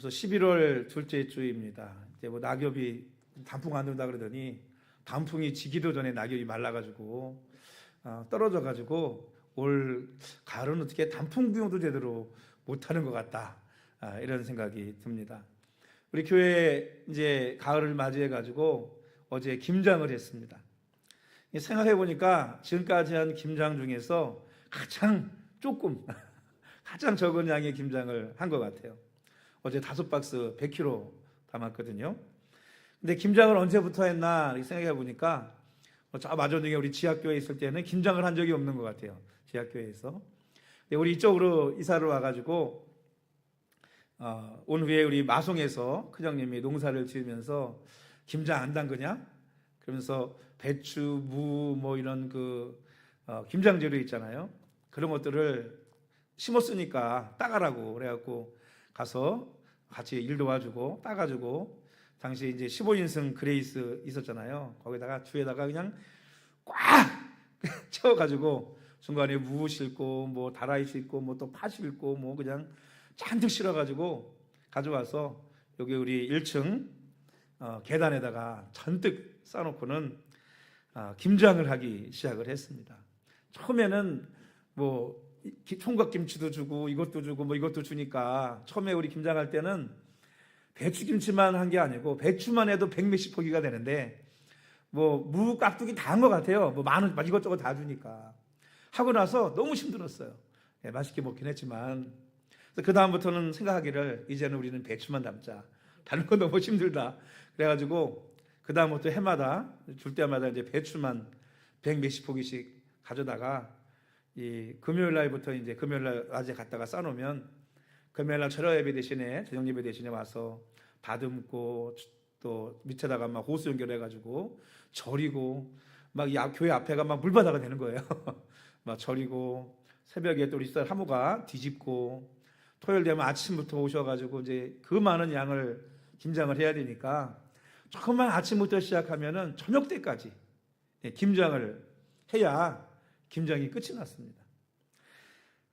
벌써 11월 둘째 주입니다. 이제 뭐 낙엽이 단풍 안 온다 그러더니 단풍이 지기도 전에 낙엽이 말라가지고 떨어져가지고 올 가을은 어떻게 단풍 구경도 제대로 못하는 것 같다, 이런 생각이 듭니다. 우리 교회 이제 가을을 맞이해가지고 어제 김장을 했습니다. 생각해 보니까 지금까지 한 김장 중에서 가장 조금 가장 적은 양의 김장을 한 것 같아요. 어제 5박스 100kg 담았거든요. 근데 김장을 언제부터 했나 생각해 보니까 저 마전중에 우리 지하교회에 있을 때는 김장을 한 적이 없는 것 같아요. 지하교회에서. 근데 우리 이쪽으로 이사를 와가지고 온 후에 우리 마송에서 큰형님이 농사를 지으면서 김장 안 담그냐? 그러면서 배추, 무 뭐 이런 김장 재료 있잖아요. 그런 것들을 심었으니까 따가라고 그래갖고 가서 같이 일 도와주고 따가지고, 당시 이제 15인승 그레이스 있었잖아요. 거기다가 뒤에다가 그냥 꽉 채워가지고 중간에 무 싣고 뭐 다라이 싣고 뭐 또 파 싣고 뭐 그냥 잔뜩 실어가지고 가져와서 여기 우리 1층 계단에다가 잔뜩 쌓아놓고는 김장을 하기 시작을 했습니다. 처음에는 뭐 총각김치도 주고 이것도 주고 뭐 이것도 주니까 처음에 우리 김장할 때는 배추김치만 한 게 아니고 배추만 해도 100몇십 포기가 되는데 뭐 무 깍두기 다 한 것 같아요. 뭐 많은 이것저것 다 주니까. 하고 나서 너무 힘들었어요. 맛있게 먹긴 했지만. 그 다음부터는 생각하기를 이제는 우리는 배추만 담자. 다른 건 너무 힘들다. 그래가지고 그 다음부터 해마다 줄 때마다 이제 배추만 100몇십 포기씩 가져다가 이 금요일 날부터 이제 금요일 날 낮에 갔다가 싸놓으면 금요일 날 철야 예배 대신에 저녁 예배 대신에 와서 다듬고 또 밑에다가 막 호수 연결해가지고 절이고 막 교회 앞에가 막 물바다가 되는 거예요. 막 절이고 새벽에 또 우리 집사 사모가 뒤집고 토요일 되면 아침부터 오셔가지고 이제 그 많은 양을 김장을 해야 되니까 조금만 아침부터 시작하면은 저녁 때까지 김장을 해야 김장이 끝이 났습니다.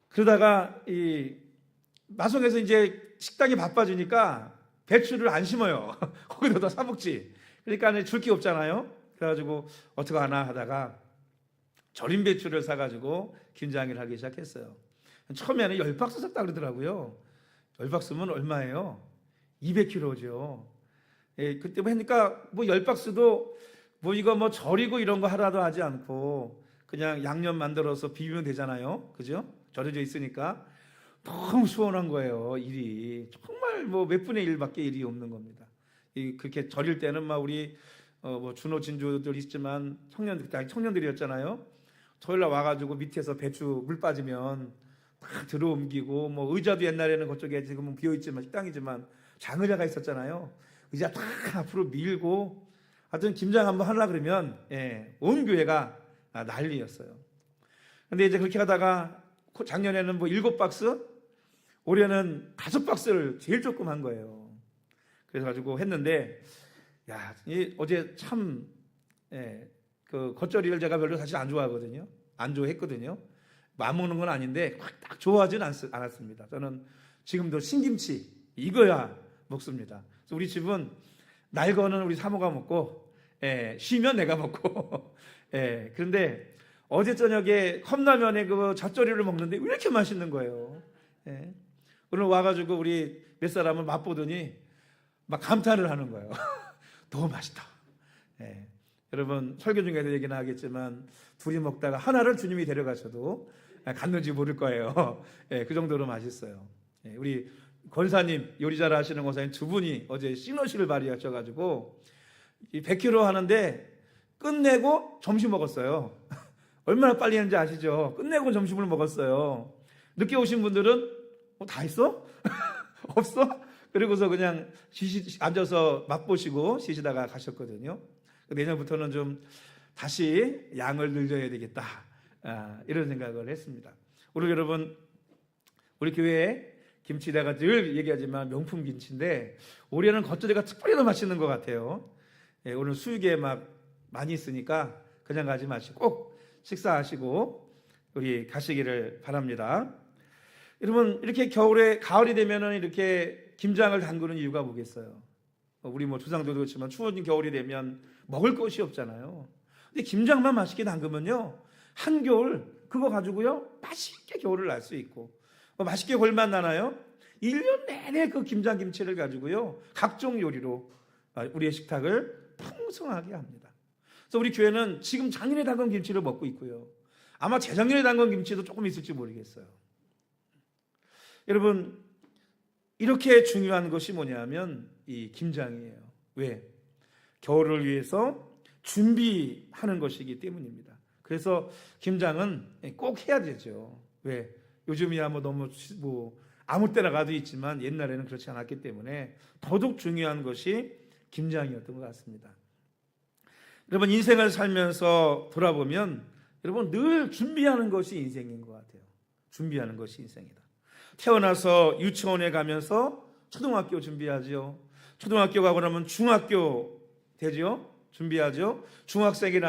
그러다가 이 마송에서 이제 식당이 바빠지니까 배추를 안 심어요. 거기다 사 먹지. 그러니까 줄 게 없잖아요. 그래가지고 어떻게 하나 하다가 절임 배추를 사가지고 김장을 하기 시작했어요. 처음에는 10박스 샀다 그러더라고요. 10박스면 얼마예요? 200kg죠. 그때 하니까 뭐 10박스도 뭐 이거 뭐 절이고 이런 거 하라도 하지 않고 그냥 양념 만들어서 비비면 되잖아요. 그죠? 절여져 있으니까 너무 수월한 거예요. 일이 정말 뭐 몇 분의 1밖에 일이 없는 겁니다. 그렇게 절일 때는 막 우리 뭐 준호 진주들 있지만 청년들이었잖아요. 토요일 날 와가지고 밑에서 배추 물 빠지면 다 들어옮기고 뭐 의자도 옛날에는 그쪽에 지금은 비어 있지만 식당이지만 장의자가 있었잖아요. 의자 다 앞으로 밀고 하여튼 김장 한번 하려 그러면 온 교회가 난리였어요. 근데 이제 그렇게 하다가 작년에는 뭐 7박스, 올해는 5박스를 제일 조금 한 거예요. 그래서 가지고 했는데 어제 참 그 겉절이를 제가 별로 사실 안 좋아하거든요. 안 좋아했거든요. 안 먹는 건 아닌데 딱 좋아하진 않았습니다. 저는 지금도 신김치 이거야 먹습니다. 그래서 우리 집은 날 거는 우리 사모가 먹고 쉬면 내가 먹고 그런데 어제 저녁에 컵라면에 그 젖조리를 먹는데 왜 이렇게 맛있는 거예요. 오늘 와가지고 우리 몇 사람을 맛보더니 막 감탄을 하는 거예요. 너무 맛있다. 여러분 설교 중에도 얘기는 하겠지만 둘이 먹다가 하나를 주님이 데려가셔도 갔는지 모를 거예요. 그 정도로 맛있어요. 우리 권사님 요리 잘 하시는 권사님 두 분이 어제 시너시를 발휘하셔가지고 100kg 하는데 끝내고 점심 먹었어요. 얼마나 빨리 했는지 아시죠? 끝내고 점심을 먹었어요. 늦게 오신 분들은 다 했어? 없어? 그리고서 그냥 앉아서 맛보시고 쉬시다가 가셨거든요. 내년부터는 좀 다시 양을 늘려야 되겠다, 이런 생각을 했습니다. 우리 여러분, 우리 교회에 김치 내가 늘 얘기하지만 명품 김치인데 올해는 겉절이가 특별히 더 맛있는 것 같아요. 오늘 수육에 막 많이 있으니까 그냥 가지 마시고 꼭 식사하시고 우리 가시기를 바랍니다. 여러분 이렇게 가을이 되면은 이렇게 김장을 담그는 이유가 뭐겠어요? 우리 뭐 조상들도 그렇지만 추운 겨울이 되면 먹을 것이 없잖아요. 근데 김장만 맛있게 담그면요, 한겨울 그거 가지고요 맛있게 겨울을 날 수 있고, 맛있게 골맛 나나요? 1년 내내 그 김장김치를 가지고요 각종 요리로 우리의 식탁을 풍성하게 합니다. 그래서 우리 교회는 지금 작년에 담근 김치를 먹고 있고요, 아마 재작년에 담근 김치도 조금 있을지 모르겠어요. 여러분, 이렇게 중요한 것이 뭐냐면 이 김장이에요. 왜? 겨울을 위해서 준비하는 것이기 때문입니다. 그래서 김장은 꼭 해야 되죠. 왜? 요즘이야 뭐 너무 아무 때나 가도 있지만 옛날에는 그렇지 않았기 때문에 더더욱 중요한 것이 김장이었던 것 같습니다. 여러분, 인생을 살면서 돌아보면 여러분 늘 준비하는 것이 인생인 것 같아요. 준비하는 것이 인생이다. 태어나서 유치원에 가면서 초등학교 준비하죠. 초등학교 가고 나면 중학교 되죠. 준비하죠. 중학생이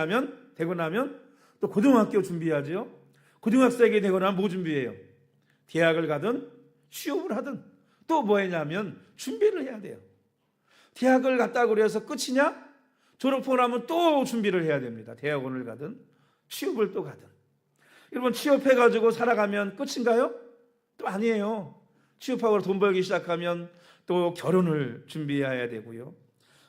되고 나면 또 고등학교 준비하죠. 고등학생이 되고 나면 뭐 준비해요? 대학을 가든 취업을 하든 또 뭐 했냐면 준비를 해야 돼요. 대학을 갔다고 그래서 끝이냐? 졸업하고 나면 또 준비를 해야 됩니다. 대학원을 가든 취업을 또 가든. 여러분, 취업해가지고 살아가면 끝인가요? 또 아니에요. 취업하고 돈 벌기 시작하면 또 결혼을 준비해야 되고요.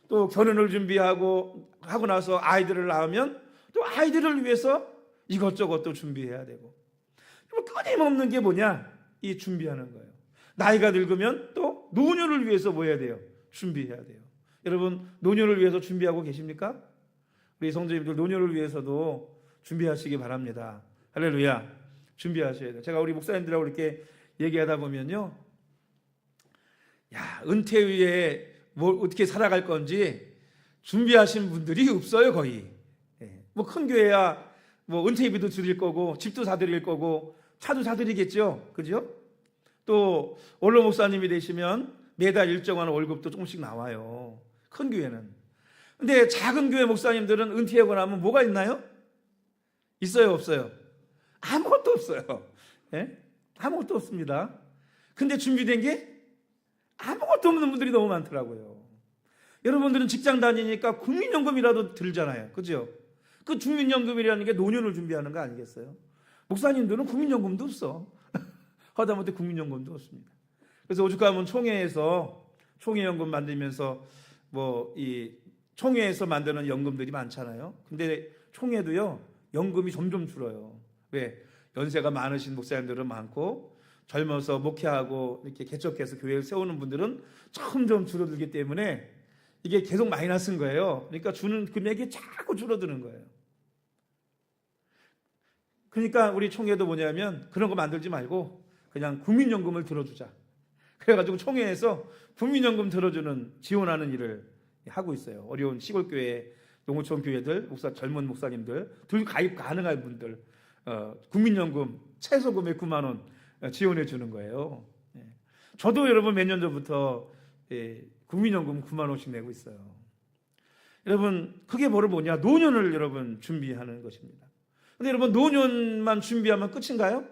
또 결혼을 준비하고 하고 나서 아이들을 낳으면 또 아이들을 위해서 이것저것 또 준비해야 되고. 끊임없는 게 뭐냐? 이 준비하는 거예요. 나이가 늙으면 또 노년을 위해서 뭐 해야 돼요? 준비해야 돼요. 여러분, 노년을 위해서 준비하고 계십니까? 우리 성도님들 노년을 위해서도 준비하시기 바랍니다. 할렐루야. 준비하셔야 돼요. 제가 우리 목사님들하고 이렇게 얘기하다 보면요, 야, 은퇴 후에 뭘 어떻게 살아갈 건지 준비하신 분들이 없어요, 거의. 뭐 큰 교회야 뭐 은퇴비도 드릴 거고 집도 사드릴 거고 차도 사드리겠죠, 그죠? 또 원로 목사님이 되시면 매달 일정한 월급도 조금씩 나와요, 큰 교회는. 근데 작은 교회 목사님들은 은퇴하고 나면 뭐가 있나요? 있어요, 없어요? 아무것도 없어요. 아무것도 없습니다. 근데 준비된 게 아무것도 없는 분들이 너무 많더라고요. 여러분들은 직장 다니니까 국민연금이라도 들잖아요, 그죠? 그 국민연금이라는 게 노년을 준비하는 거 아니겠어요? 목사님들은 국민연금도 없어. 하다못해 국민연금도 없습니다. 그래서 오죽하면 총회에서 총회연금 만들면서 뭐 이 총회에서 만드는 연금들이 많잖아요. 근데 총회도요 연금이 점점 줄어요. 왜? 연세가 많으신 목사님들은 많고 젊어서 목회하고 이렇게 개척해서 교회를 세우는 분들은 점점 줄어들기 때문에 이게 계속 마이너스인 거예요. 그러니까 주는 금액이 자꾸 줄어드는 거예요. 그러니까 우리 총회도 뭐냐면 그런 거 만들지 말고 그냥 국민연금을 들어주자. 그래가지고 총회에서 국민연금 들어주는 지원하는 일을 하고 있어요. 어려운 시골교회, 농어촌 교회들, 젊은 목사님들, 둘 가입 가능한 분들 국민연금 최소 금액 9만 원 지원해 주는 거예요. 저도 여러분 몇 년 전부터 국민연금 9만 원씩 내고 있어요. 여러분, 그게 뭐냐? 노년을 여러분 준비하는 것입니다. 근데 여러분, 노년만 준비하면 끝인가요?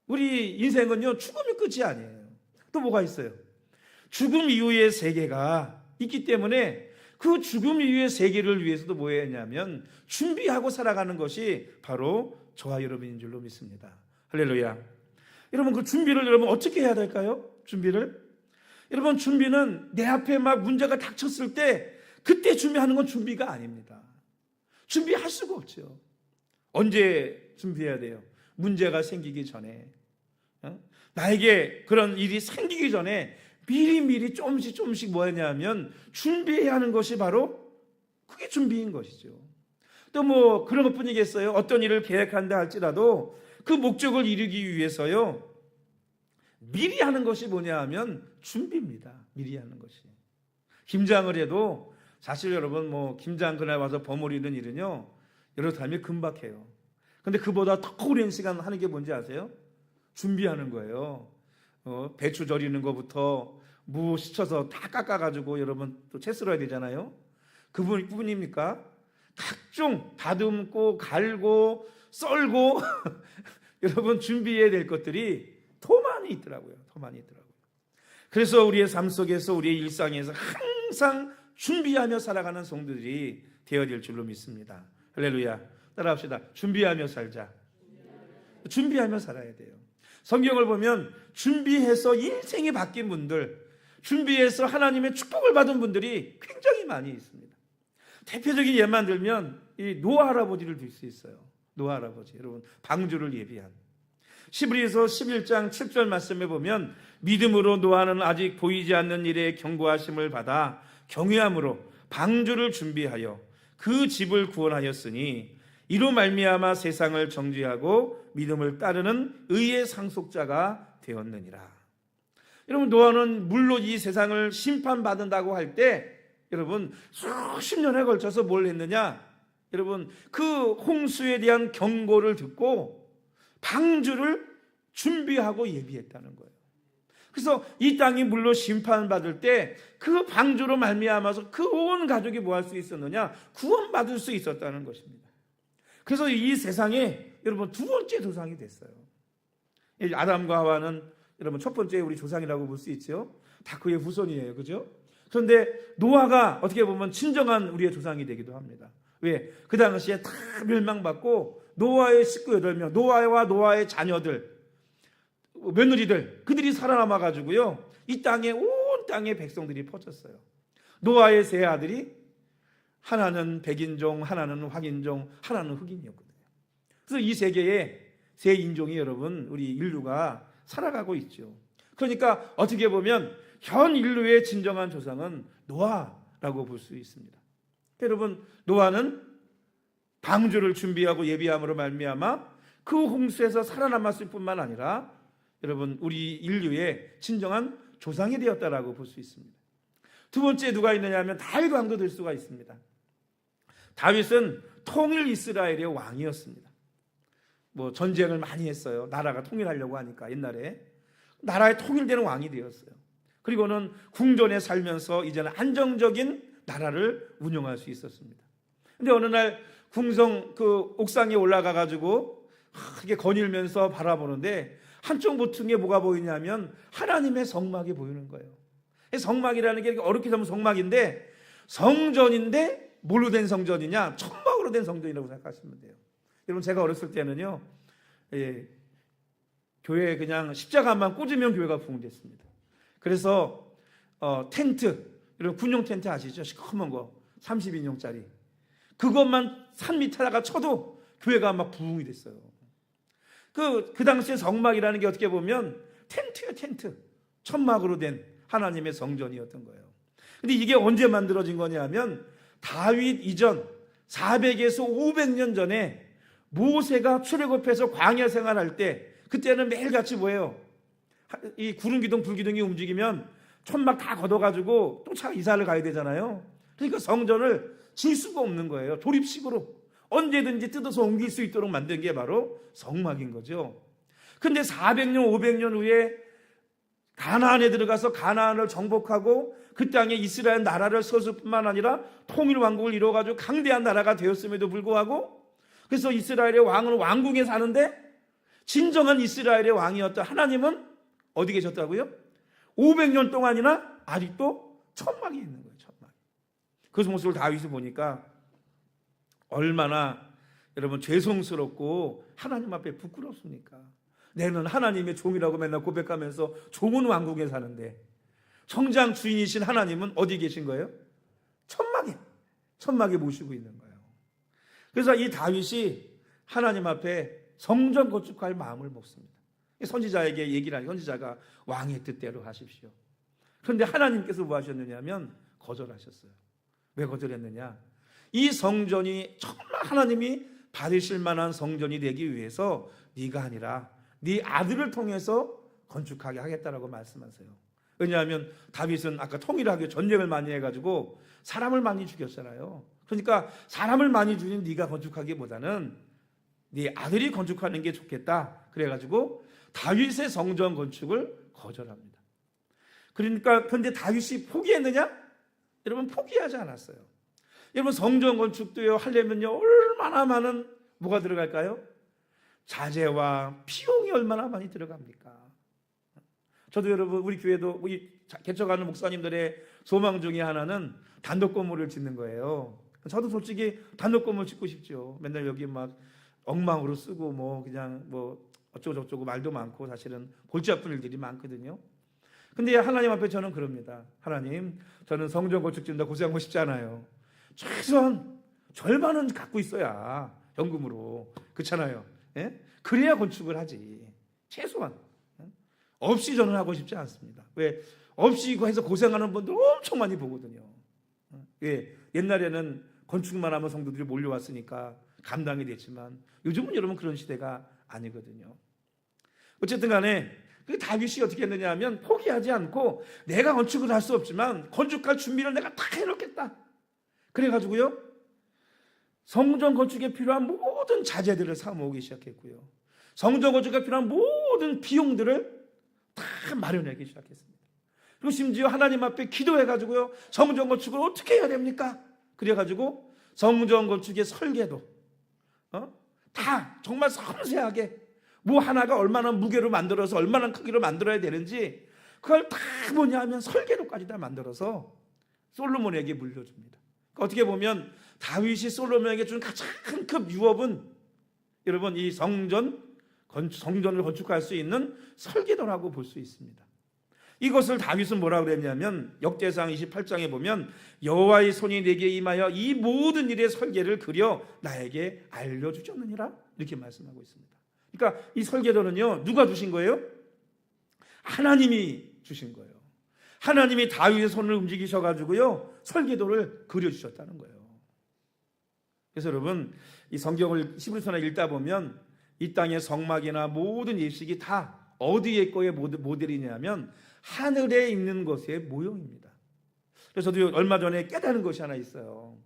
우리 인생은요 죽음이 끝이 아니에요. 또 뭐가 있어요? 죽음 이후의 세계가 있기 때문에 그 죽음 이후의 세계를 위해서도 뭐 해야 하냐면 준비하고 살아가는 것이 바로 저와 여러분인 줄로 믿습니다. 할렐루야. 여러분, 그 준비를 여러분 어떻게 해야 될까요? 여러분, 준비는 내 앞에 막 문제가 닥쳤을 때 그때 준비하는 건 준비가 아닙니다. 준비할 수가 없죠. 언제 준비해야 돼요? 문제가 생기기 전에. 나에게 그런 일이 생기기 전에 미리미리 조금씩 뭐 하냐면 준비해야 하는 것이 바로 그게 준비인 것이죠. 또 뭐 그런 것 뿐이겠어요? 어떤 일을 계획한다 할지라도 그 목적을 이루기 위해서요 미리 하는 것이 뭐냐 하면 준비입니다. 미리 하는 것이. 김장을 해도 사실 여러분 뭐 김장 그날 와서 버무리는 일은요 여러 사람이 금박해요. 근데 그보다 더 오랜 시간 하는 게 뭔지 아세요? 준비하는 거예요. 배추 절이는 것부터 무 씻어서 다 깎아가지고 여러분 또 채 썰어야 되잖아요. 그뿐입니까? 각종 다듬고 갈고 썰고 여러분 준비해야 될 것들이 더 많이 있더라고요. 그래서 우리의 삶 속에서 우리의 일상에서 항상 준비하며 살아가는 성도들이 되어야 될 줄로 믿습니다. 할렐루야. 따라합시다. 준비하며 살자. 준비하며 살아야 돼요. 성경을 보면 준비해서 인생이 바뀐 분들, 준비해서 하나님의 축복을 받은 분들이 굉장히 많이 있습니다. 대표적인 예만 들면 이 노아 할아버지를 들 수 있어요. 노아 할아버지, 여러분, 방주를 예비한. 히브리서 11장 7절 말씀에 보면 믿음으로 노아는 아직 보이지 않는 일에 경고하심을 받아 경외함으로 방주를 준비하여 그 집을 구원하였으니 이로 말미암아 세상을 정죄하고 믿음을 따르는 의의 상속자가 되었느니라. 여러분, 노아는 물로 이 세상을 심판받는다고 할 때 여러분 수십 년에 걸쳐서 뭘 했느냐? 여러분, 그 홍수에 대한 경고를 듣고 방주를 준비하고 예비했다는 거예요. 그래서 이 땅이 물로 심판받을 때 그 방주로 말미암아서 그 온 가족이 뭐 할 수 있었느냐? 구원받을 수 있었다는 것입니다. 그래서 이 세상에 여러분 두 번째 조상이 됐어요. 아담과 하와는 여러분 첫 번째 우리 조상이라고 볼 수 있죠. 다 그의 후손이에요. 그죠? 그런데 노아가 어떻게 보면 진정한 우리의 조상이 되기도 합니다. 왜? 그 당시에 다 멸망받고 노아의 식구 8명, 노아와 노아의 자녀들, 며느리들, 그들이 살아남아가지고요, 이 땅에 온 땅에 백성들이 퍼졌어요. 노아의 세 아들이 하나는 백인종, 하나는 확인종, 하나는 흑인이었거든요. 그래서 이 세계에 세 인종이 여러분 우리 인류가 살아가고 있죠. 그러니까 어떻게 보면 현 인류의 진정한 조상은 노아라고 볼 수 있습니다. 여러분, 노아는 방주를 준비하고 예비함으로 말미암아 그 홍수에서 살아남았을 뿐만 아니라 여러분 우리 인류의 진정한 조상이 되었다라고 볼 수 있습니다. 두 번째 누가 있느냐 하면 다윗 왕도 될 수가 있습니다. 다윗은 통일 이스라엘의 왕이었습니다. 뭐 전쟁을 많이 했어요. 나라가 통일하려고 하니까 옛날에 나라에 통일되는 왕이 되었어요. 그리고는 궁전에 살면서 이제는 안정적인 나라를 운영할 수 있었습니다. 근데 어느 날 궁성 그 옥상에 올라가 가지고 크게 거닐면서 바라보는데 한쪽 모퉁이에 뭐가 보이냐면 하나님의 성막이 보이는 거예요. 성막이라는 게 이렇게 어렵게 보면 성막인데 성전인데 뭘로 된 성전이냐? 천막으로 된 성전이라고 생각하시면 돼요. 여러분, 제가 어렸을 때는요, 교회에 그냥 십자가만 꽂으면 교회가 부흥됐습니다. 그래서 텐트, 여러분 군용 텐트 아시죠? 시커먼 거 30인용짜리 그것만 산 밑에다가 쳐도 교회가 막 부흥이 됐어요. 그 당시에 성막이라는 게 어떻게 보면 텐트예요. 텐트, 천막으로 된 하나님의 성전이었던 거예요. 근데 이게 언제 만들어진 거냐면 다윗 이전 400에서 500년 전에 모세가 출애굽해서 광야 생활할 때 그때는 매일같이 뭐예요? 이 구름기둥 불기둥이 움직이면 천막 다 걷어가지고 또 차 이사를 가야 되잖아요. 그러니까 성전을 질 수가 없는 거예요. 조립식으로 언제든지 뜯어서 옮길 수 있도록 만든 게 바로 성막인 거죠. 근데 400년 500년 후에 가나안에 들어가서 가나안을 정복하고 그 땅에 이스라엘 나라를 세웠을 뿐만 아니라 통일 왕국을 이루어가지고 강대한 나라가 되었음에도 불구하고, 그래서 이스라엘의 왕은 왕궁에 사는데 진정한 이스라엘의 왕이었던 하나님은 어디 계셨다고요? 500년 동안이나 아직도 천막이 있는 거예요. 천막. 그 모습을 다윗이 보니까 얼마나 여러분 죄송스럽고 하나님 앞에 부끄럽습니까? 내는 하나님의 종이라고 맨날 고백하면서 좋은 왕국에 사는데 성장 주인이신 하나님은 어디 계신 거예요? 천막에 모시고 있는 거예요. 그래서 이 다윗이 하나님 앞에 성전 건축할 마음을 먹습니다. 선지자에게 얘기를 하니 선지자가 왕의 뜻대로 하십시오. 그런데 하나님께서 뭐 하셨느냐면 거절하셨어요. 왜 거절했느냐? 이 성전이 정말 하나님이 받으실 만한 성전이 되기 위해서 네가 아니라 네 아들을 통해서 건축하게 하겠다라고 말씀하세요. 왜냐하면 다윗은 아까 통일하기 전쟁을 많이 해가지고 사람을 많이 죽였잖아요. 그러니까 사람을 많이 죽인 네가 건축하기보다는 네 아들이 건축하는 게 좋겠다. 그래가지고 다윗의 성전 건축을 거절합니다. 그러니까 근데 다윗이 포기했느냐? 여러분, 포기하지 않았어요. 여러분, 성전 건축도요 하려면요 얼마나 많은 뭐가 들어갈까요? 자재와 비용이 얼마나 많이 들어갑니까? 저도 여러분 우리 교회도 우리 개척하는 목사님들의 소망 중에 하나는 단독 건물을 짓는 거예요. 저도 솔직히 단독 건물 짓고 싶죠. 맨날 여기 막 엉망으로 쓰고 뭐 그냥 뭐 어쩌고 저쩌고 말도 많고 사실은 골치 아픈 일들이 많거든요. 근데 하나님 앞에 저는 그럽니다. 하나님, 저는 성전 건축 짓는다 고생하고 싶지 않아요. 최소한 절반은 갖고 있어야 현금으로, 그렇잖아요. 예? 그래야 건축을 하지. 최소한. 없이 저는 하고 싶지 않습니다. 왜? 없이 이거 해서 고생하는 분들 엄청 많이 보거든요. 예, 옛날에는 건축만 하면 성도들이 몰려왔으니까 감당이 됐지만 요즘은 여러분 그런 시대가 아니거든요. 어쨌든 간에 그 다윗이 어떻게 했느냐 하면 포기하지 않고 내가 건축을 할 수 없지만 건축할 준비를 내가 다 해놓겠다. 그래가지고요 성전 건축에 필요한 모든 자재들을 사 모으기 시작했고요. 성전 건축에 필요한 모든 비용들을 다 마련하기 시작했습니다. 그리고 심지어 하나님 앞에 기도해가지고요 성전 건축을 어떻게 해야 됩니까? 그래가지고 성전 건축의 설계도 다 정말 섬세하게 뭐 하나가 얼마나 무게로 만들어서 얼마나 크기로 만들어야 되는지 그걸 다 뭐냐 하면 설계도까지 다 만들어서 솔로몬에게 물려줍니다. 그러니까 어떻게 보면 다윗이 솔로몬에게 준 가장 큰 유업은 여러분 이 성전을 건축할 수 있는 설계도라고 볼 수 있습니다. 이것을 다윗은 뭐라고 그랬냐면 역대상 28장에 보면 여호와의 손이 내게 임하여 이 모든 일의 설계를 그려 나에게 알려주셨느니라 이렇게 말씀하고 있습니다. 그러니까 이 설계도는요 누가 주신 거예요? 하나님이 주신 거예요. 하나님이 다윗의 손을 움직이셔가지고요 설계도를 그려주셨다는 거예요. 그래서 여러분 이 성경을 히브리서나 읽다 보면 이 땅의 성막이나 모든 예식이 다 어디에 거의 모델이냐면 하늘에 있는 것의 모형입니다. 그래서 저도 얼마 전에 깨달은 것이 하나 있어요.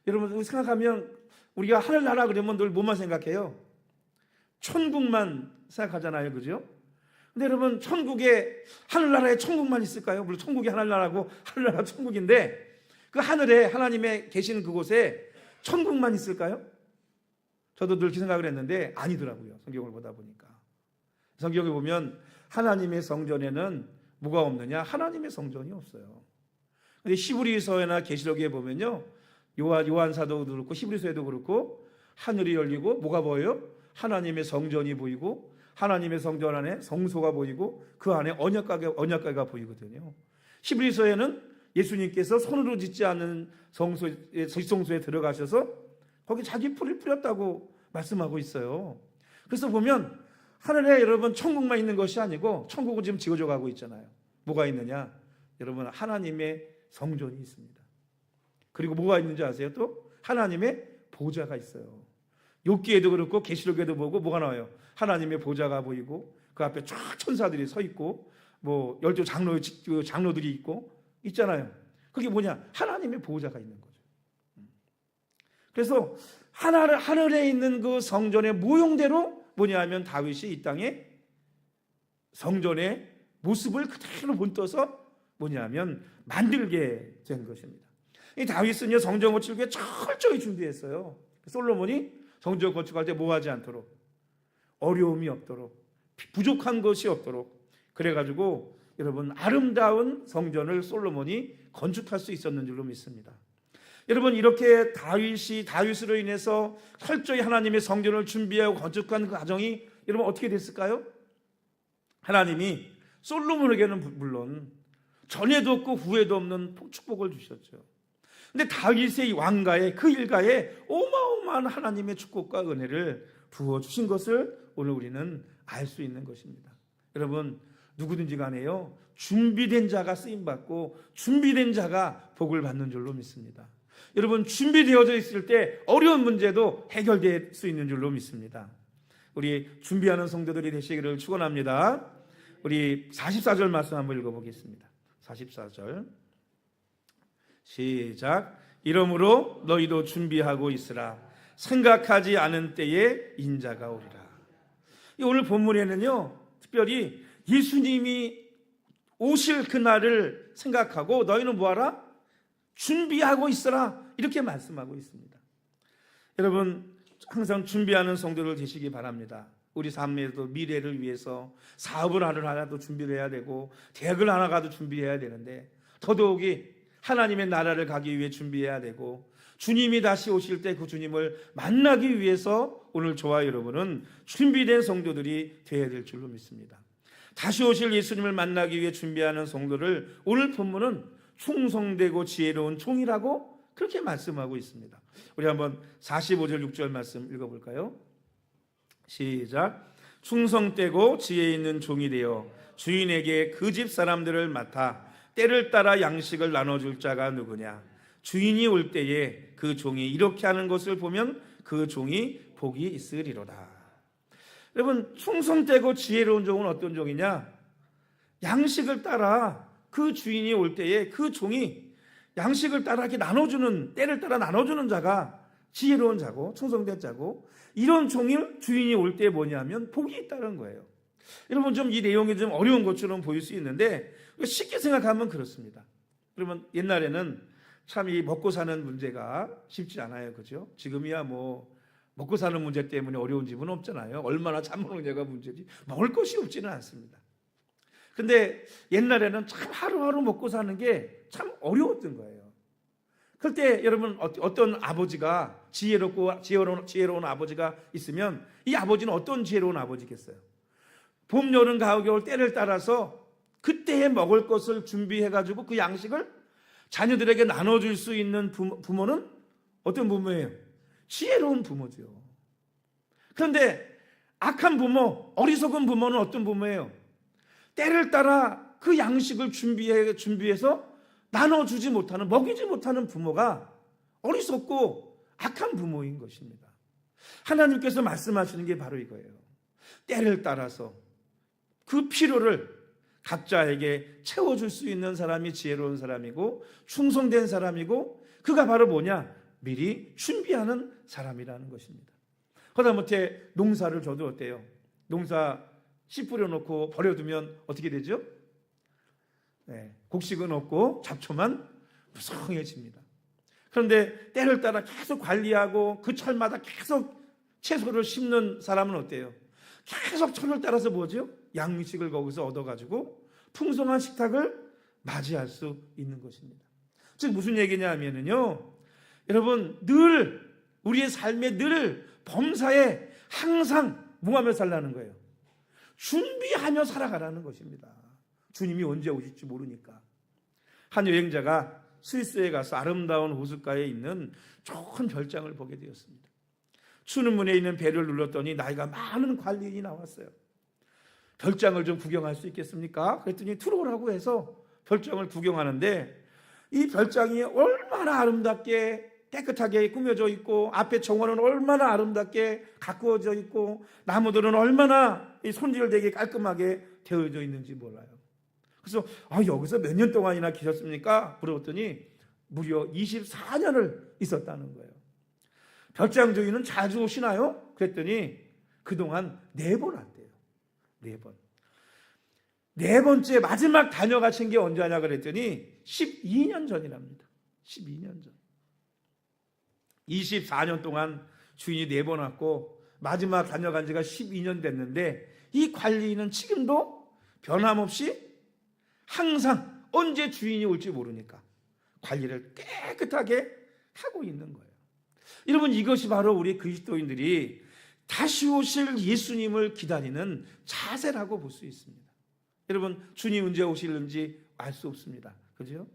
여러분 생각하면 우리가 하늘나라 그러면 늘 뭐만 생각해요? 천국만 생각하잖아요, 그죠? 근데 여러분 천국에 하늘나라에 천국만 있을까요? 물론 천국이 하늘나라고 하늘나라 천국인데 그 하늘에 하나님의 계신 그곳에 천국만 있을까요? 저도 늘 그 생각을 했는데 아니더라고요. 성경을 보다 보니까 성경을 보면 하나님의 성전에는 뭐가 없느냐? 하나님의 성전이 없어요. 근데 히브리서나 계시록에 보면요 요한 사도도 그렇고 히브리서에도 그렇고 하늘이 열리고 뭐가 보여요? 하나님의 성전이 보이고 하나님의 성전 안에 성소가 보이고 그 안에 언약궤가 보이거든요. 히브리서에는 예수님께서 손으로 짓지 않는 성소에 들어가셔서 거기 자기 풀을 뿌렸다고 말씀하고 있어요. 그래서 보면 하늘에 여러분 천국만 있는 것이 아니고 천국은 지금 지어져 가고 있잖아요. 뭐가 있느냐? 여러분 하나님의 성전이 있습니다. 그리고 뭐가 있는지 아세요? 또 하나님의 보좌가 있어요. 욥기에도 그렇고 계시록에도 보고 뭐가 나와요? 하나님의 보좌가 보이고 그 앞에 쫙 천사들이 서 있고 뭐 12 장로들이 있잖아요. 그게 뭐냐? 하나님의 보좌가 있는 거죠. 그래서 하늘에 있는 그 성전의 모형대로 뭐냐 하면 다윗이 이 땅에 성전의 모습을 그대로 본떠서 뭐냐 하면 만들게 된 것입니다. 이 다윗은요 성전 건축에 철저히 준비했어요. 솔로몬이 성전 건축할 때 뭐하지 않도록 어려움이 없도록 부족한 것이 없도록 그래가지고 여러분 아름다운 성전을 솔로몬이 건축할 수 있었는 줄로 믿습니다. 여러분 이렇게 다윗으로 인해서 철저히 하나님의 성전을 준비하고 건축한 그 과정이 여러분 어떻게 됐을까요? 하나님이 솔로몬에게는 물론 전에도 없고 후에도 없는 축복을 주셨죠. 근데 다윗의 왕가에 그 일가에 어마어마한 하나님의 축복과 은혜를 부어주신 것을 오늘 우리는 알 수 있는 것입니다. 여러분 누구든지 간에요 준비된 자가 쓰임받고 준비된 자가 복을 받는 줄로 믿습니다. 여러분 준비되어져 있을 때 어려운 문제도 해결될 수 있는 줄로 믿습니다. 우리 준비하는 성도들이 되시기를 축원합니다. 우리 44절 말씀 한번 읽어보겠습니다. 44절 시작. 이러므로 너희도 준비하고 있으라. 생각하지 않은 때에 인자가 오리라. 오늘 본문에는요 특별히 예수님이 오실 그날을 생각하고 너희는 뭐하라? 준비하고 있으라 이렇게 말씀하고 있습니다. 여러분 항상 준비하는 성도들 되시기 바랍니다. 우리 삶에도 미래를 위해서 사업을 하나도 준비를 해야 되고 대학을 하나 가도 준비해야 되는데 더더욱이 하나님의 나라를 가기 위해 준비해야 되고 주님이 다시 오실 때 그 주님을 만나기 위해서 오늘 저와 여러분은 준비된 성도들이 되어야 될 줄로 믿습니다. 다시 오실 예수님을 만나기 위해 준비하는 성도를 오늘 본문은 충성되고 지혜로운 종이라고 그렇게 말씀하고 있습니다. 우리 한번 45절 6절 말씀 읽어볼까요? 시작. 충성되고 지혜 있는 종이 되어 주인에게 그 집 사람들을 맡아 때를 따라 양식을 나눠줄 자가 누구냐? 주인이 올 때에 그 종이 이렇게 하는 것을 보면 그 종이 복이 있으리로다. 여러분, 충성되고 지혜로운 종은 어떤 종이냐? 양식을 따라 그 주인이 올 때에 그 종이 양식을 따라 이렇게 나눠주는, 때를 따라 나눠주는 자가 지혜로운 자고 충성된 자고, 이런 종일 주인이 올 때 뭐냐면 복이 있다는 거예요. 여러분, 좀 이 내용이 좀 어려운 것처럼 보일 수 있는데 쉽게 생각하면 그렇습니다. 그러면 옛날에는 참 이 먹고 사는 문제가 쉽지 않아요, 그죠? 지금이야 뭐 먹고 사는 문제 때문에 어려운 집은 없잖아요. 얼마나 참 먹는 자가 문제지 먹을 것이 없지는 않습니다. 근데 옛날에는 참 하루하루 먹고 사는 게 참 어려웠던 거예요. 그럴 때 여러분, 어떤 아버지가 지혜로운 아버지가 있으면 이 아버지는 어떤 지혜로운 아버지겠어요? 봄, 여름, 가을, 겨울 때를 따라서 그때에 먹을 것을 준비해가지고 그 양식을 자녀들에게 나눠줄 수 있는 부모는 어떤 부모예요? 지혜로운 부모죠. 그런데 악한 부모, 어리석은 부모는 어떤 부모예요? 때를 따라 그 양식을 준비해서 나눠주지 못하는, 먹이지 못하는 부모가 어리석고 악한 부모인 것입니다. 하나님께서 말씀하시는 게 바로 이거예요. 때를 따라서 그 필요를 각자에게 채워줄 수 있는 사람이 지혜로운 사람이고 충성된 사람이고, 그가 바로 뭐냐? 미리 준비하는 사람이라는 것입니다. 하다못해 농사를 줘도 어때요? 농사 씨 뿌려놓고 버려두면 어떻게 되죠? 곡식은 없고 잡초만 무성해집니다. 그런데 때를 따라 계속 관리하고 그 철마다 계속 채소를 심는 사람은 어때요? 계속 철을 따라서 뭐죠? 양식을 거기서 얻어가지고 풍성한 식탁을 맞이할 수 있는 것입니다. 즉 무슨 얘기냐 하면은요, 여러분, 늘 우리의 삶에 늘 범사에 항상 뭐하며 살라는 거예요? 준비하며 살아가라는 것입니다. 주님이 언제 오실지 모르니까. 한 여행자가 스위스에 가서 아름다운 호숫가에 있는 좋은 별장을 보게 되었습니다. 추는 문에 있는 배를 눌렀더니 나이가 많은 관리인이 나왔어요. 별장을 좀 구경할 수 있겠습니까? 그랬더니 들어오라고 해서 별장을 구경하는데, 이 별장이 얼마나 아름답게 깨끗하게 꾸며져 있고, 앞에 정원은 얼마나 아름답게 가꾸어져 있고, 나무들은 얼마나 손질되게 깔끔하게 되어져 있는지 몰라요. 그래서 여기서 몇 년 동안이나 계셨습니까? 물어봤더니 무려 24년을 있었다는 거예요. 별장 주인은 자주 오시나요? 그랬더니 그동안 4번 왔대요. 4번. 네 번째 마지막 다녀가신 게 언제 하냐 그랬더니 12년 전이랍니다. 12년 전. 24년 동안 주인이 4번 왔고 마지막 다녀간 지가 12년 됐는데, 이 관리인은 지금도 변함없이 항상 언제 주인이 올지 모르니까 관리를 깨끗하게 하고 있는 거예요. 여러분, 이것이 바로 우리 그리스도인들이 다시 오실 예수님을 기다리는 자세라고 볼 수 있습니다. 여러분, 주님 언제 오실는지 알 수 없습니다. 그죠?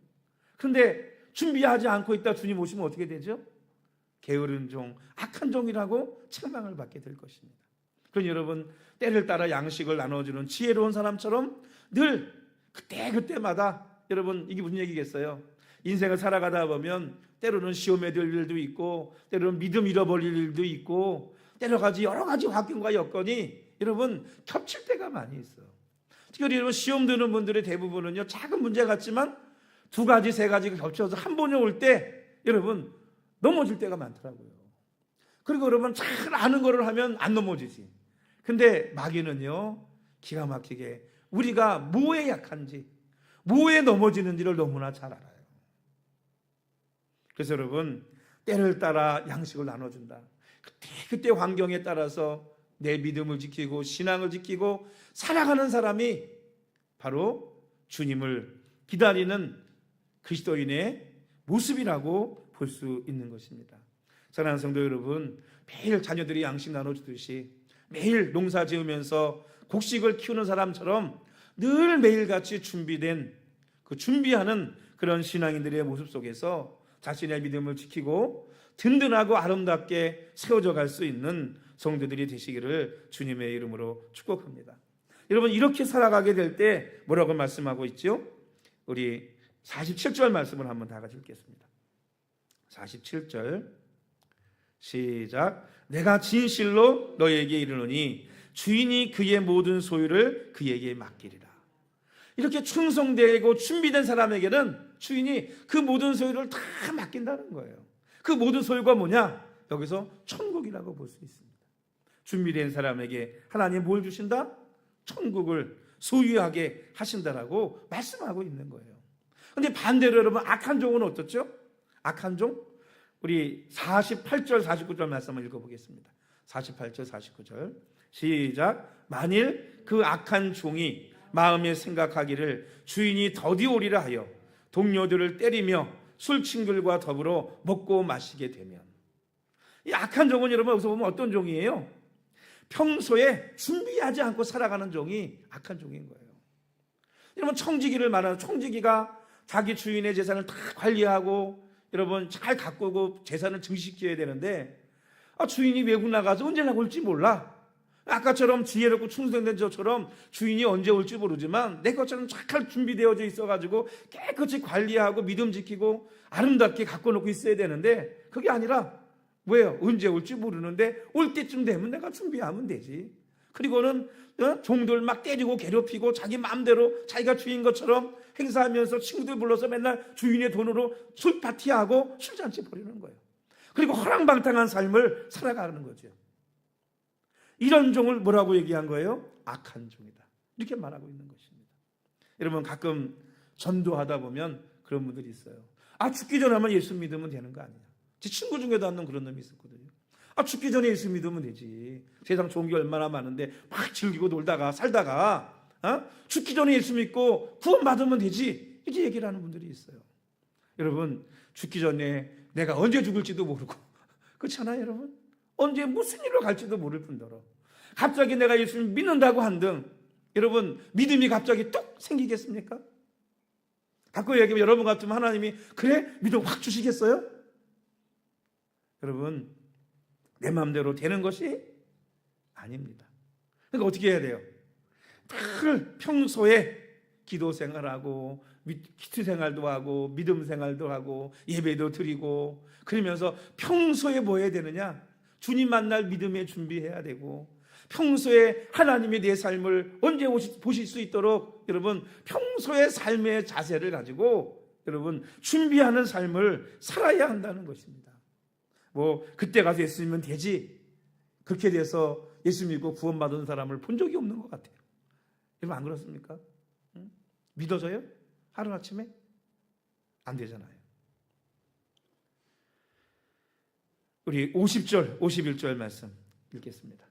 그런데 준비하지 않고 있다 주님 오시면 어떻게 되죠? 게으른 종, 악한 종이라고 책망을 받게 될 것입니다. 그러니 여러분, 때를 따라 양식을 나눠주는 지혜로운 사람처럼 늘 그때마다, 여러분, 이게 무슨 얘기겠어요? 인생을 살아가다 보면 때로는 시험에 들 일도 있고, 때로는 믿음 잃어버릴 일도 있고, 여러 가지 환경과 여건이 여러분 겹칠 때가 많이 있어요. 특히 여러분, 시험 드는 분들의 대부분은요, 작은 문제 같지만 2가지, 3가지가 겹쳐서 한 번에 올 때 여러분 넘어질 때가 많더라고요. 그리고 여러분, 잘 아는 거를 하면 안 넘어지지. 근데 마귀는요, 기가 막히게 우리가 뭐에 약한지, 뭐에 넘어지는지를 너무나 잘 알아요. 그래서 여러분, 때를 따라 양식을 나눠준다. 그때 환경에 따라서 내 믿음을 지키고 신앙을 지키고 살아가는 사람이 바로 주님을 기다리는 그리스도인의 모습이라고 볼 수 있는 것입니다. 사랑하는 성도 여러분, 매일 자녀들이 양식 나눠주듯이 매일 농사 지으면서 곡식을 키우는 사람처럼 늘 매일같이 준비된 그 준비하는 그런 신앙인들의 모습 속에서 자신의 믿음을 지키고 든든하고 아름답게 세워져 갈 수 있는 성도들이 되시기를 주님의 이름으로 축복합니다. 여러분, 이렇게 살아가게 될 때 뭐라고 말씀하고 있죠? 우리 47절 말씀을 한번 다 같이 읽겠습니다. 47절 시작. 내가 진실로 너에게 이르노니 주인이 그의 모든 소유를 그에게 맡기리라. 이렇게 충성되고 준비된 사람에게는 주인이 그 모든 소유를 다 맡긴다는 거예요. 그 모든 소유가 뭐냐? 여기서 천국이라고 볼 수 있습니다. 준비된 사람에게 하나님 뭘 주신다? 천국을 소유하게 하신다라고 말씀하고 있는 거예요. 그런데 반대로 여러분, 악한 종은 어떻죠? 악한 종? 우리 48절 49절 말씀을 읽어보겠습니다. 48절 49절 시작. 만일 그 악한 종이 마음에 생각하기를 주인이 더디 오리라 하여 동료들을 때리며 술친구들과 더불어 먹고 마시게 되면, 이 악한 종은 여러분 여기서 보면 어떤 종이에요? 평소에 준비하지 않고 살아가는 종이 악한 종인 거예요. 여러분, 청지기를 말하는 청지기가 자기 주인의 재산을 다 관리하고 여러분 잘 가꾸고 재산을 증식해야 되는데, 주인이 외국 나가서 언제 나올지 몰라. 아까처럼 지혜롭고 충성된 저처럼 주인이 언제 올지 모르지만 내 것처럼 잘 준비되어져 있어가지고 깨끗이 관리하고 믿음 지키고 아름답게 가꿔놓고 있어야 되는데, 그게 아니라 왜요? 언제 올지 모르는데 올 때쯤 되면 내가 준비하면 되지. 그리고는 종들 막 때리고 괴롭히고 자기 마음대로 자기가 주인 것처럼 행사하면서 친구들 불러서 맨날 주인의 돈으로 술 파티하고 술잔치 벌이는 거예요. 그리고 허랑방탕한 삶을 살아가는 거죠. 이런 종을 뭐라고 얘기한 거예요? 악한 종이다, 이렇게 말하고 있는 것입니다. 여러분, 가끔 전도하다 보면 그런 분들이 있어요. 죽기 전에 하면 예수 믿으면 되는 거 아니야. 제 친구 중에도 한 놈 그런 놈이 있었거든요. 죽기 전에 예수 믿으면 되지. 세상 좋은 게 얼마나 많은데 막 즐기고 놀다가 살다가 죽기 전에 예수 믿고 구원 받으면 되지, 이렇게 얘기를 하는 분들이 있어요. 여러분, 죽기 전에 내가 언제 죽을지도 모르고 그렇잖아요. 여러분, 언제 무슨 일로 갈지도 모를 뿐더러 갑자기 내가 예수를 믿는다고 한들 여러분, 믿음이 갑자기 뚝 생기겠습니까? 갖고 얘기하면 여러분 같으면 하나님이 그래? 믿음 확 주시겠어요? 여러분, 내 마음대로 되는 것이 아닙니다. 그러니까 어떻게 해야 돼요? 늘 평소에 기도 생활하고 기도 생활도 하고 믿음 생활도 하고 예배도 드리고 그러면서 평소에 뭐 해야 되느냐? 주님 만날 믿음에 준비해야 되고, 평소에 하나님이 내 삶을 언제 보실 수 있도록 여러분 평소의 삶의 자세를 가지고 여러분 준비하는 삶을 살아야 한다는 것입니다. 뭐 그때 가서 예수 믿으면 되지, 그렇게 돼서 예수 믿고 구원받은 사람을 본 적이 없는 것 같아요. 여러분, 안 그렇습니까? 믿어져요? 하루아침에? 안 되잖아요. 우리 50절 51절 말씀 읽겠습니다.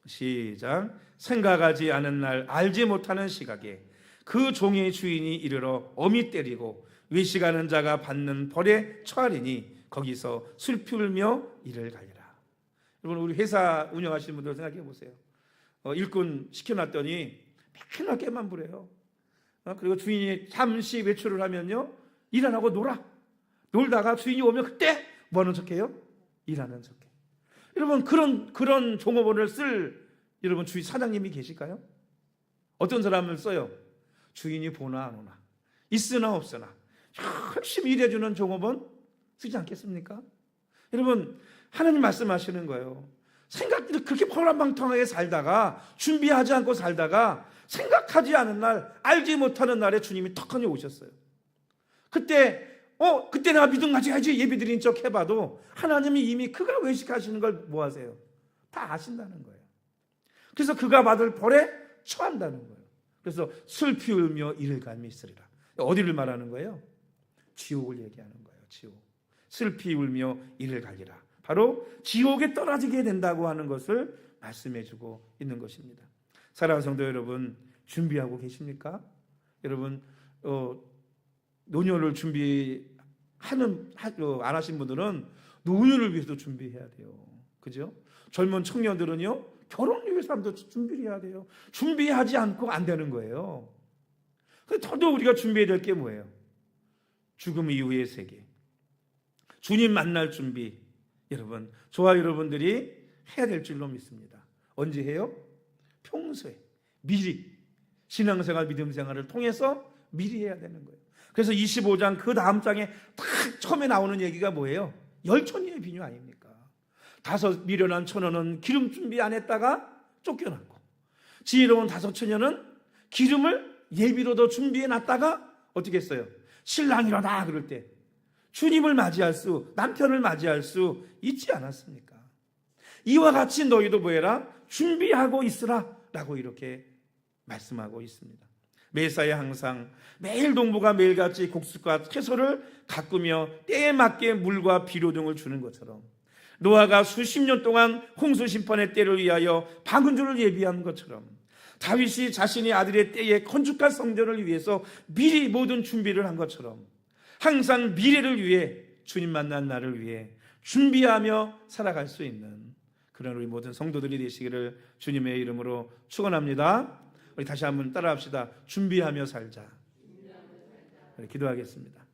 시작. 생각하지 않은 날 알지 못하는 시각에 그 종의 주인이 이르러 엄히 때리고 외식하는 자가 받는 벌에 처하리니 거기서 슬피울며 이를 갈리라. 여러분, 우리 회사 운영하시는 분들 생각해 보세요. 일꾼 시켜놨더니 맨날 깨만 부려요. 그리고 주인이 잠시 외출을 하면요, 일 안 하고 놀다가 주인이 오면 그때 뭐 하는 척해요? 일하는 척해. 여러분, 그런 종업원을 쓸 여러분 주위 사장님이 계실까요? 어떤 사람을 써요? 주인이 보나 안 오나, 있으나 없으나 열심히 일해주는 종업원 쓰지 않겠습니까? 여러분, 하나님 말씀하시는 거예요. 생각들이 그렇게 허랑방탕하게 살다가 준비하지 않고 살다가 생각하지 않은 날, 알지 못하는 날에 주님이 턱하니 오셨어요. 그때 내가 믿음 가져야지 예배 드린 척 해봐도 하나님이 이미 그가 외식하시는 걸 뭐 하세요? 다 아신다는 거예요. 그래서 그가 받을 벌에 처한다는 거예요. 그래서 슬피 울며 이를 갈미 있으리라. 어디를 말하는 거예요? 지옥을 얘기하는 거예요. 지옥. 슬피 울며 이를 갈리라. 바로 지옥에 떨어지게 된다고 하는 것을 말씀해주고 있는 것입니다. 사랑하는 성도 여러분, 준비하고 계십니까? 여러분 노년을 안 하신 분들은 노년을 위해서 준비해야 돼요. 그죠? 젊은 청년들은요, 결혼을 위해서 준비를 해야 돼요. 준비하지 않고 안 되는 거예요. 더더욱 우리가 준비해야 될 게 뭐예요? 죽음 이후의 세계, 주님 만날 준비. 여러분, 저와 여러분들이 해야 될 줄로 믿습니다. 언제 해요? 평소에 미리 신앙생활, 믿음생활을 통해서 미리 해야 되는 거예요. 그래서 25장 그 다음 장에 딱 처음에 나오는 얘기가 뭐예요? 열처녀의 비유 아닙니까? 5 미련한 처녀는 기름 준비 안 했다가 쫓겨났고, 지혜로운 5 처녀는 기름을 예비로 더 준비해 놨다가 어떻게 했어요? 신랑이라다 그럴 때 주님을 맞이할 수, 남편을 맞이할 수 있지 않았습니까? 이와 같이 너희도 뭐해라? 준비하고 있으라 라고 이렇게 말씀하고 있습니다. 매사에 항상 매일 농부가 매일같이 곡식과 채소를 가꾸며 때에 맞게 물과 비료 등을 주는 것처럼, 노아가 수십 년 동안 홍수 심판의 때를 위하여 방은주를 예비한 것처럼, 다윗이 자신의 아들의 때에 건축한 성전을 위해서 미리 모든 준비를 한 것처럼, 항상 미래를 위해, 주님 만난 날을 위해 준비하며 살아갈 수 있는 그런 우리 모든 성도들이 되시기를 주님의 이름으로 축원합니다. 우리 다시 한번 따라합시다. 준비하며 살자. 기도하겠습니다.